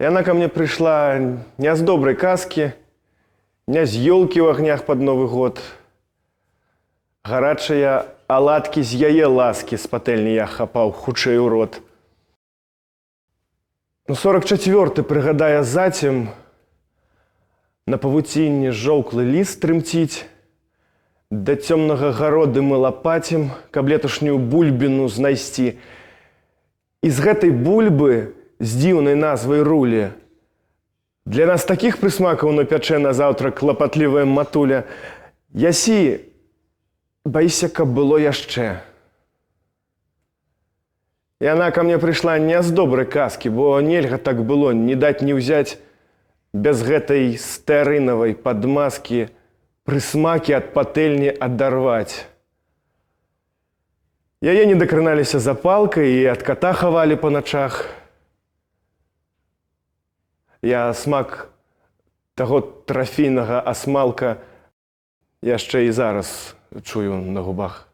Яна ко мне пришла не с доброй казки, не с елки в огнях под Новый год. Гарачыя аладкі з яе ласки з патэльні я хапаў хутчэй у рот. 44-й прыгадае зацем, на павуцінні жоўклы ліст трымціць, да цёмнага гароды мы лапацім, каб леташнюю бульбіну знайсці. І з гэтай бульбы, з дзіўнай назвай рулі, для нас такіх прысмакаў напячэ на заўтра клапатлівая матуля. Ясі, баіся, каб было яшчэ. Яна ко мне прыйшла не з добрай казкі, бо нельга так было не даць не ўзяць без гэтай стэарынавай падмазкі прысмакі ад патэльні адарваць. Яе не дакраналіся запалкай і ад ката хавалі па начах. Я смак таго трафійнага асмалка яшчэ і зараз чую на губах.